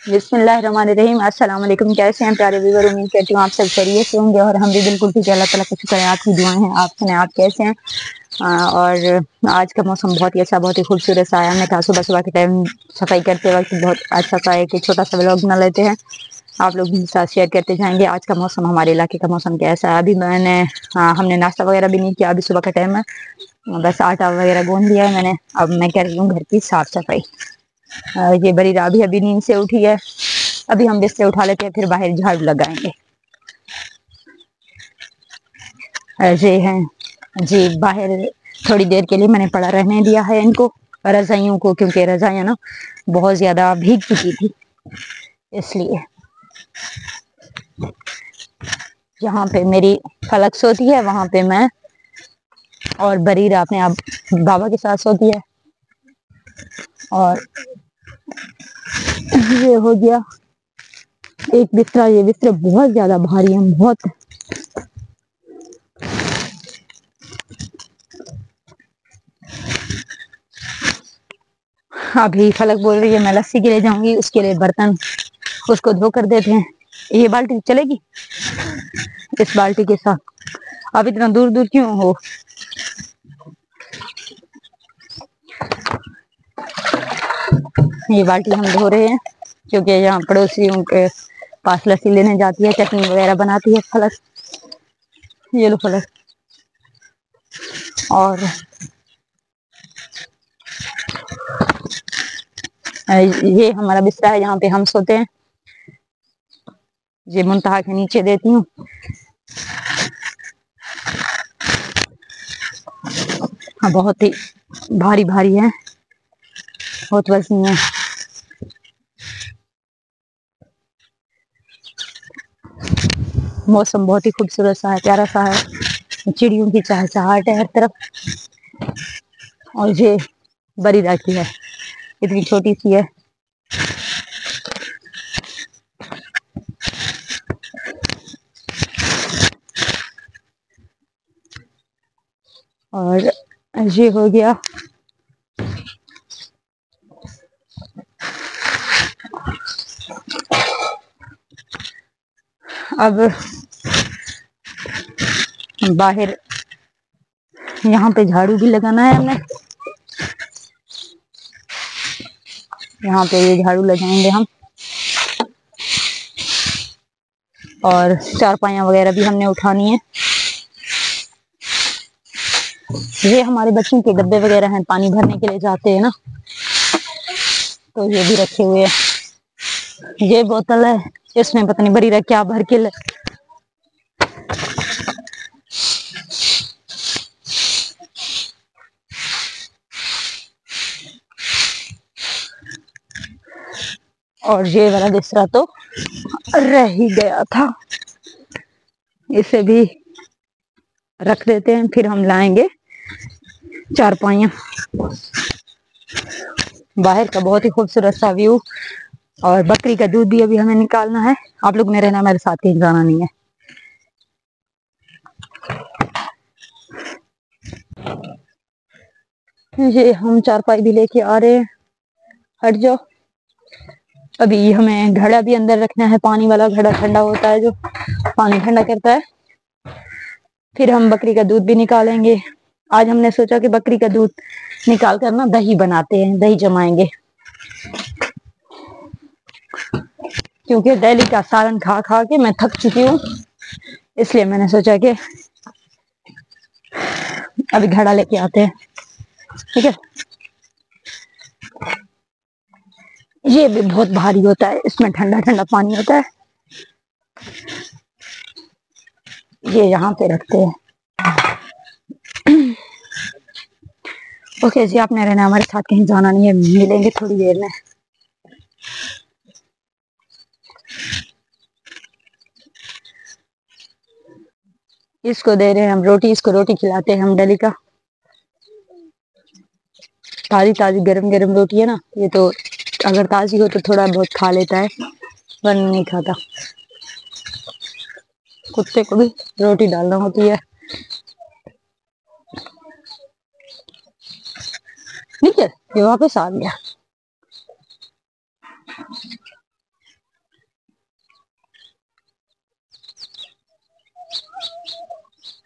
बिस्मिल्लाहिर्रहमानिर्रहीम। अस्सलाम वालेकुम। कैसे हैं प्यारे व्यूअर? उम्मीद करती हूँ आप सब खैरियत से होंगे और हम भी बिल्कुल ठीक है। अल्लाह ताला का शुक्र है, आपकी दुआएं हैं। आप सुने, आप कैसे हैं? और आज का मौसम बहुत ही अच्छा, बहुत ही खूबसूरत सा है। हमने कहा सुबह सुबह के टाइम सफाई करते वक्त बहुत अच्छा सा है कि छोटा सा व्लॉग बना लेते हैं, आप लोग भी साथ शेयर करते जाएंगे। आज का मौसम, हमारे इलाके का मौसम कैसा है? अभी हमने नाश्ता वगैरह भी नहीं किया, अभी सुबह का टाइम है, बस आटा वगैरह गूंद लिया है मैंने। अब मैं कर रही हूँ घर की साफ सफाई। ये बड़ी राबी अभी नींद से उठी है, अभी हम बिस्तर उठा लेते हैं, फिर बाहर झाड़ू लगाएंगे। ऐसे हैं जी, बाहर थोड़ी देर के लिए मैंने पड़ा रहने दिया है इनको, रजाइयों को, क्योंकि रजाइयाँ ना बहुत ज्यादा भीग चुकी थी, इसलिए। जहाँ पे मेरी फलक सोती है वहां पे मैं और बरीरा अपने आप बाबा के साथ सोती है। और ये हो गया एक बिस्तरा। ये बिस्तरे बहुत ज्यादा भारी है, बहुत। अभी फलक बोल रही है मैं लस्सी के लिए जाऊंगी, उसके लिए बर्तन उसको धो कर देते हैं। ये बाल्टी चलेगी इस बाल्टी के साथ? आप इतना दूर दूर क्यों हो? ये बाल्टी हम धो रहे हैं क्योंकि यहाँ पड़ोसियों के पास लस्सी लेने जाती है, चटनी वगैरह बनाती है फलक। ये लो फलक। और ये हमारा बिस्तरा है, यहाँ पे हम सोते हैं। ये मुंतहा के नीचे देती हूँ। हाँ, बहुत ही भारी भारी है, बहुत वजनी है। मौसम बहुत ही खूबसूरत सा है, प्यारा सा है, चिड़ियों की चहचहाहट है हर तरफ। और ये बड़ी राखी है, इतनी छोटी सी है। और ये हो गया अब बाहर। यहाँ पे झाड़ू भी लगाना है हमें, यहाँ पे ये झाड़ू लगाएंगे हम। और चारपाइयाँ वगैरह भी हमने उठानी है। ये हमारे बच्चों के डब्बे वगैरह हैं, पानी भरने के लिए जाते हैं ना, तो ये भी रखे हुए हैं। ये बोतल है, इसमें पता नहीं बरीरा क्या भर के और ये वाला बिस्तरा तो रह ही गया था, इसे भी रख देते हैं, फिर हम लाएंगे चारपाइयाँ। बाहर का बहुत ही खूबसूरत सा व्यू। और बकरी का दूध भी अभी हमें निकालना है। आप लोग ने रहना, मेरे साथ कहीं जाना नहीं है। ये हम चारपाई भी लेके आ रहे हैं। हट जाओ। अभी हमें घड़ा भी अंदर रखना है, पानी वाला घड़ा, ठंडा होता है जो पानी ठंडा करता है। फिर हम बकरी का दूध भी निकालेंगे। आज हमने सोचा कि बकरी का दूध निकाल कर ना दही बनाते हैं, दही जमाएंगे, क्योंकि डेली का सालन खा खा के मैं थक चुकी हूँ, इसलिए मैंने सोचा कि अभी घड़ा लेके आते हैं। ठीक है। ये भी बहुत भारी होता है, इसमें ठंडा ठंडा पानी होता है। ये यहाँ पे रखते हैं। ओके जी, आपने रहना, हमारे साथ कहीं जाना नहीं है, मिलेंगे थोड़ी देर में। इसको दे रहे हैं हम रोटी, इसको रोटी खिलाते हैं हम डेली का। ताजी ताजी गरम गरम रोटी है ना, ये तो अगर ताजी हो तो थोड़ा बहुत खा लेता है, वरना नहीं खाता। कुत्ते को भी रोटी डालना होती है। ठीक है, ये वापस आ गया।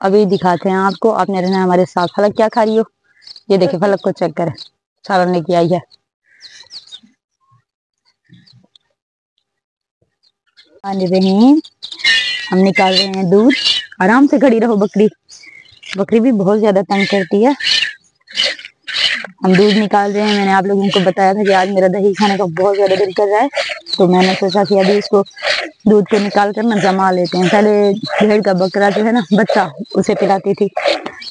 ابھی دکھاتے ہیں آپ کو، آپ نے رہنا ہمارے ساتھ۔ فلک کیا کھا رہی ہو؟ یہ دیکھیں فلک کو چیک کریں، سالن لے کے آئی ہے۔ ہم نکال رہے ہیں دودھ، آرام سے کھڑی رہو بکری، بکری بھی بہت زیادہ تنگ کرتی ہے۔ ہم دودھ نکال رہے ہیں، میں نے آپ لوگوں کو بتایا تھا کہ آج میرا دہی کھانے کا بہت زیادہ دل کر رہا ہے، تو میں نے سوچا کہ ابھی اس کو دودھ کو نکال کر جما لیتے ہیں۔ پہلے بھیڑ کا بکرا جو ہے نا بچہ، اسے پلاتی تھی،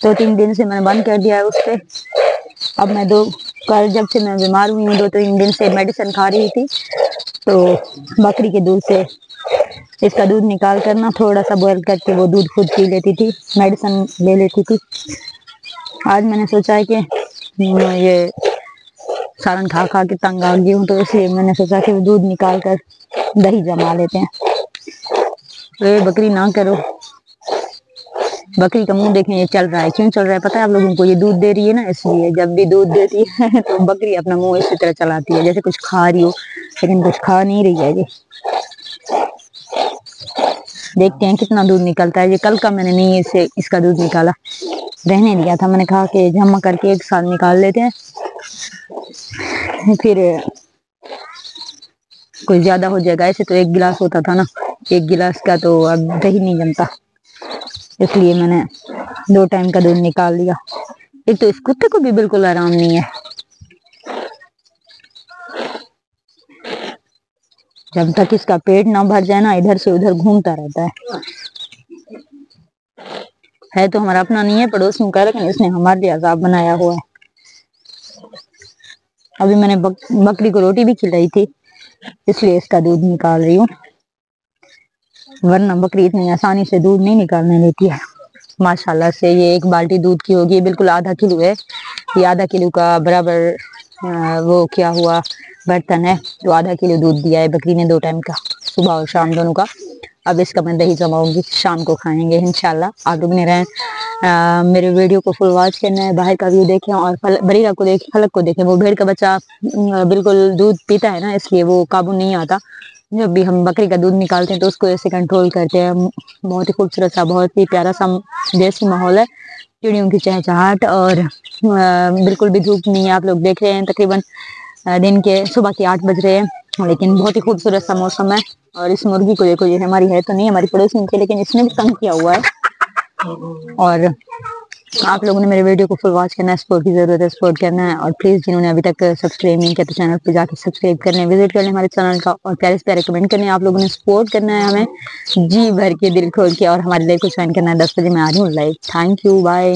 2-3 دن سے میں نے بند کر دیا ہے اس پہ۔ اب میں جب سے میں بیمار ہوئی ہوں 2-3 دن سے میڈیسن کھا رہی تھی، تو بکری کے دودھ سے اس کا دودھ نکال کر نا تھوڑا سا بوائل کر کے وہ دودھ خود پی لیتی تھی، میڈیسن لے لیتی تھی۔ آج میں نے سوچا ہے کہ یہ سالن کھا کھا کے تنگ آ گئی ہوں، تو اس لیے میں نے سوچا کہ دودھ نکال کر دہی جما لیتے ہیں۔ بکری نہ کرو، بکری کا منہ دیکھیں یہ چل رہا ہے، کیوں چل رہا ہے پتہ ہے آپ لوگوں کو؟ یہ دودھ دے رہی ہے نا، اس لیے جب بھی دودھ دیتی ہے تو بکری اپنا منہ اسی طرح چلاتی ہے جیسے کچھ کھا رہی ہو، لیکن کچھ کھا نہیں رہی ہے۔ یہ دیکھتے ہیں کتنا دودھ نکلتا ہے۔ یہ کل کا میں نے نہیں اس کا دودھ نکالا، رہنے دیا تھا، میں نے کہا کہ جمع کر کے ایک ساتھ نکال لیتے ہیں، پھر کچھ زیادہ ہو جائے گا۔ ایسے تو 1 گلاس ہوتا تھا نا، 1 گلاس کا تو اب دہی نہیں جمتا، اس لیے میں نے 2 ٹائم کا دودھ نکال لیا۔ ایک تو اس کتے کو بھی بالکل آرام نہیں ہے، جب تک اس کا پیٹ نہ بھر جائے نا ادھر سے ادھر گھومتا رہتا ہے تو ہمارا اپنا نہیں ہے، پڑوسیوں کا، لیکن اس نے ہمارے لیے عذاب بنایا ہوا ہے۔ ابھی میں نے بکری کو روٹی بھی کھلائی تھی، اس لیے اس کا دودھ نکال رہی ہوں، ورنہ بکری اتنی آسانی سے دودھ نہیں نکالنے دیتی ہے۔ ماشاءاللہ سے یہ 1 بالٹی دودھ کی ہوگی، بالکل ½ کلو ہے، یہ ½ کلو کا برابر وہ کیا ہوا برتن ہے، تو ½ کلو دودھ دیا ہے بکری نے 2 ٹائم کا، صبح اور شام دونوں کا۔ اب اس کا میں دہی جماؤں گی، شام کو کھائیں گے انشاءاللہ۔ آپ لوگ نے میرے ویڈیو کو فل واچ کرنا ہے، باہر کا ویو دیکھیں اور بریرہ کو دیکھیں، فلک کو دیکھیں۔ وہ بھیڑ کا بچہ بالکل دودھ پیتا ہے نا، اس لیے وہ قابو نہیں آتا۔ جب بھی ہم بکری کا دودھ نکالتے ہیں تو اس کو ایسے کنٹرول کرتے ہیں۔ بہت ہی خوبصورت سا، بہت ہی پیارا سا دیسی ماحول ہے، چڑیوں کی چہچہاٹ، اور بالکل بھی دھوپ نہیں ہے۔ آپ لوگ دیکھ رہے ہیں تقریباً دن کے صبح کے 8 بج رہے ہیں، لیکن بہت ہی خوبصورت سا موسم ہے۔ اور اس مرغی کو دیکھو، یہ ہماری ہے تو نہیں، ہماری پڑوسی کی، لیکن اس نے بھی تنگ کیا ہوا ہے۔ اور آپ لوگوں نے میرے ویڈیو کو فل واچ کرنا ہے، سپورٹ کی ضرورت ہے، سپورٹ کرنا ہے، اور پلیز جنہوں نے ابھی تک سبسکرائب نہیں کیا تو چینل پہ جا کے سبسکرائب کرنے، وزٹ کرنے ہمارے چینل کا، اور پیارے سے پیارے کمنٹ کرنے۔ آپ لوگوں نے سپورٹ کرنا ہے ہمیں جی بھر کے، دل کھول کے، اور ہمارے لائف کو جوائن کرنا ہے۔ 10 بجے میں آ رہی ہوں لائف۔ Thank you, bye.